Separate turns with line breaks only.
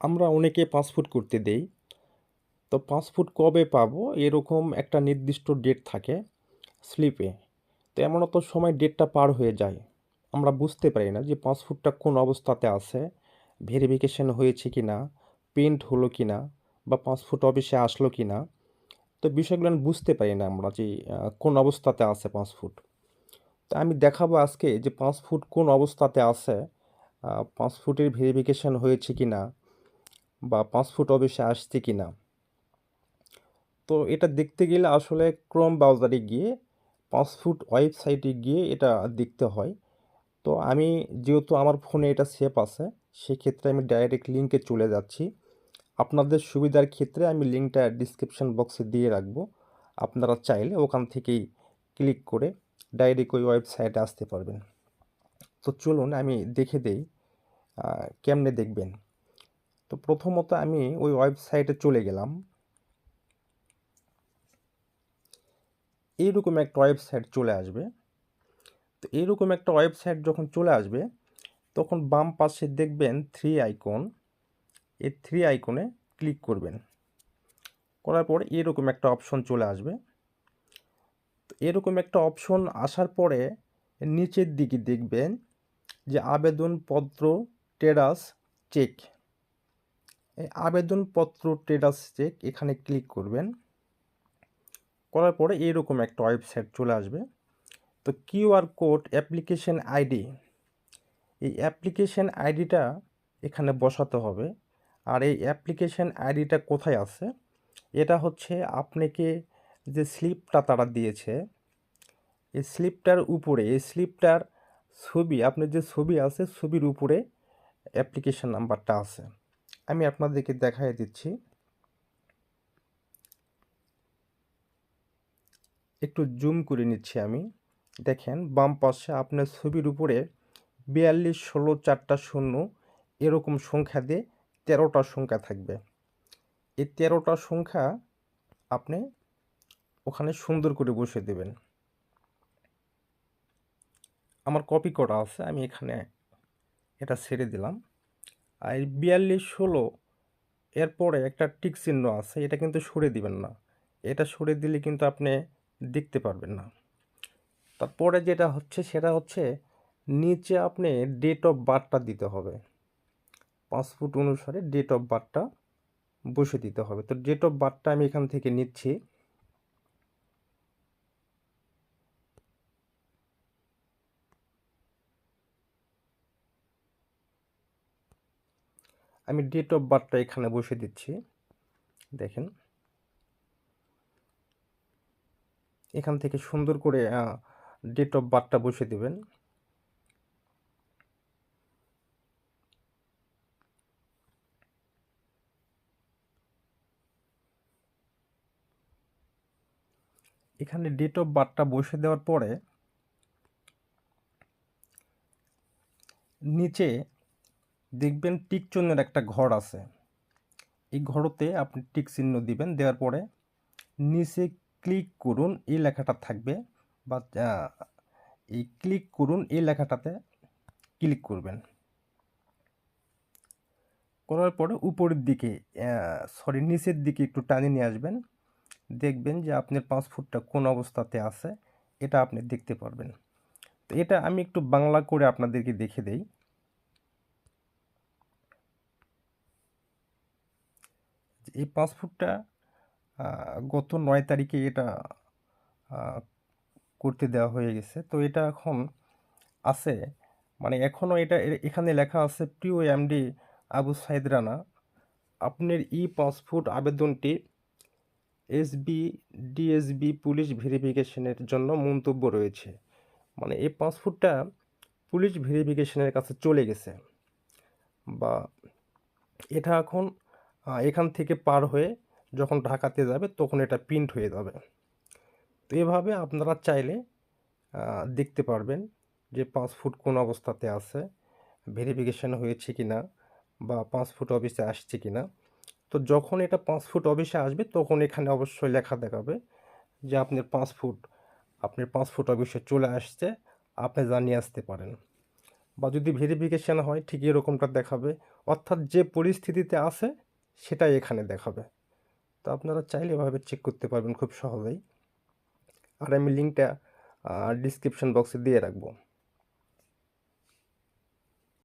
আমরা অনেকে পাসপোর্ট করতে দেই। তো পাসপোর্ট কবে পাবো এরকম একটা নির্দিষ্ট ডেট থাকে স্লিপে। তো এমনও তো সময় ডেটটা পার হয়ে যায়। আমরা বুঝতে পারি না যে পাসপোর্টটা কোন অবস্থাতে আছে, ভেরিফিকেশন হয়েছে কিনা, প্রিন্ট হলো কিনা বা পাসপোর্ট অফিসে আসলো কিনা। তো বিষয়গুলো আমি বুঝতে পারি না আমরা যে কোন অবস্থাতে আছে পাসপোর্ট। তো আমি দেখাবো আজকে যে পাসপোর্ট কোন অবস্থাতে আছে, পাসপোর্টের ভেরিফিকেশন হয়েছে কিনা বা পাসপোর্ট অফিসে আসছে কিনা। তো এটা দেখতে গেলে আসলে ক্রোম ব্রাউজারে গিয়ে পাসপোর্ট ওয়েবসাইটে গিয়ে এটা দেখতে হয়। তো আমি যেহেতু আমার ফোনে এটা সেভ আছে, সেক্ষেত্রে আমি ডাইরেক্ট লিঙ্কে চলে যাচ্ছি। আপনাদের সুবিধার ক্ষেত্রে আমি লিঙ্কটা ডিসক্রিপশন বক্সে দিয়ে রাখবো। আপনারা চাইলে ওখান থেকেই ক্লিক করে ডাইরেক্ট ওই ওয়েবসাইটে আসতে পারবেন। তো চলুন আমি দেখে দেই কেমনে দেখবেন। তো প্রথমত আমি ওই ওয়েবসাইটে চলে গেলাম। এইরকম একটা ওয়েবসাইট চলে আসবে। তো এইরকম একটা ওয়েবসাইট যখন চলে আসবে, তখন বাম পাশে দেখবেন থ্রি আইকন। এই থ্রি আইকনে ক্লিক করবেন। করার পর এরকম একটা অপশন চলে আসবে। তো এরকম একটা অপশন আসার পরে নিচের দিকে দেখবেন যে আবেদনপত্র স্ট্যাটাস চেক। এই আবেদনপত্র স্ট্যাটাস চেক এখানে ক্লিক করবেন। করার পরে এরকম একটা ওয়েবসাইট চলে আসবে। তো কিউআর কোড অ্যাপ্লিকেশন আইডি, এই অ্যাপ্লিকেশন আইডিটা এখানে বসাতে হবে। আর এই অ্যাপ্লিকেশন আইডিটা কোথায় আছে? এটা হচ্ছে আপনাকে যে স্লিপটা তারা দিয়েছে, এই স্লিপটার উপরে, এই স্লিপটার ছবি, আপনার যে ছবি আছে ছবির উপরে অ্যাপ্লিকেশন নাম্বারটা আছে। আমি আপনাদেরকে দেখাই দিচ্ছি। একটু জুম করে নিচ্ছি আমি। দেখেন বাম পাশে আপনার ছবির উপরে 4216 4 এরকম সংখ্যা দিয়ে 13টা সংখ্যা থাকবে। এই 13টা সংখ্যা আপনি ওখানে সুন্দর করে বসিয়ে দেবেন। আমার কপি করা আছে, আমি এখানে এটা ছেড়ে দিলাম। আর 4216 এরপরে একটা টিক চিহ্ন আছে, এটা কিন্তু সরিয়ে দিবেন না। এটা সরিয়ে দিলে কিন্তু আপনি দেখতে পারবেন না। তারপরে যেটা হচ্ছে সেটা হচ্ছে নিচে আপনি ডেট অফ বার্থটা দিতে হবে। পাসপোর্ট অনুসারে ডেট অফ বার্থটা বসে দিতে হবে। তো ডেট অফ বার্থটা আমি এখান থেকে নিচ্ছি। আমি ডেট অফ বার্থটা এখানে বসে দিচ্ছি। দেখেন এখান থেকে সুন্দর করে ডেট অফ বার্থটা বসে দেবেন। এখানে ডেট অফ বার্থটা বসে দেওয়ার পরে নিচে দেখবেন টিক চিহ্নের একটা ঘর আছে। এই ঘরতে আপনি টিক চিহ্ন দিবেন। দেওয়ার পরে নিচে ক্লিক করুন এই লেখাটা থাকবে, বা এই ক্লিক করুন এই লেখাটাতে ক্লিক করবেন। করার পরে উপরের দিকে, নিচের দিকে একটু টানে নিয়ে আসবেন। দেখবেন যে আপনার পাসপোর্টটা কোন অবস্থাতে আছে এটা আপনি দেখতে পারবেন। তো এটা আমি একটু বাংলা করে আপনাদেরকে দেখে দেই। এই পাসপোর্টটা গত 9 তারিখে এটা আহ, করতে দেওয়া হয়ে গেছে। তো এটা এখন আছে, মানে এখনও এটা এখানে লেখা আছে, প্রিয় এমডি আবু সাইদ রানা, আপনার ই পাসপোর্ট আবেদনটি এসবি ডিএসবি পুলিশ ভেরিফিকেশনের জন্য মন্তব্য রয়েছে। মানে এই পাসপোর্টটা পুলিশ ভেরিফিকেশনের কাছে চলে গেছে, বা এটা এখন এখান থেকে পার হয়ে যখন ঢাকাতে যাবে তখন এটা প্রিন্ট হয়ে যাবে। তো এভাবে আপনারা চাইলে দেখতে পারবেন যে পাসপোর্ট কোন অবস্থাতে আছে, ভেরিফিকেশন হয়েছে কিনা, বা পাসপোর্ট অফিসে আসছে কিনা। তো যখন এটা পাসপোর্ট অফিসে আসবে তখন এখানে অবশ্যই লেখা দেখাবে যে আপনার পাসপোর্ট অফিসে চলে আসছে, আপনি জানিয়ে আসতে পারেন। বা যদি ভেরিফিকেশান হয় ঠিক এরকমটা দেখাবে, অর্থাৎ যে পরিস্থিতিতে আছে সেটাই এখানে দেখাবে। তো আপনারা চাইলে এভাবে চেক করতে পারবেন খুব সহজেই। আর আমি লিঙ্কটা ডিসক্রিপশন বক্সে দিয়ে রাখবো।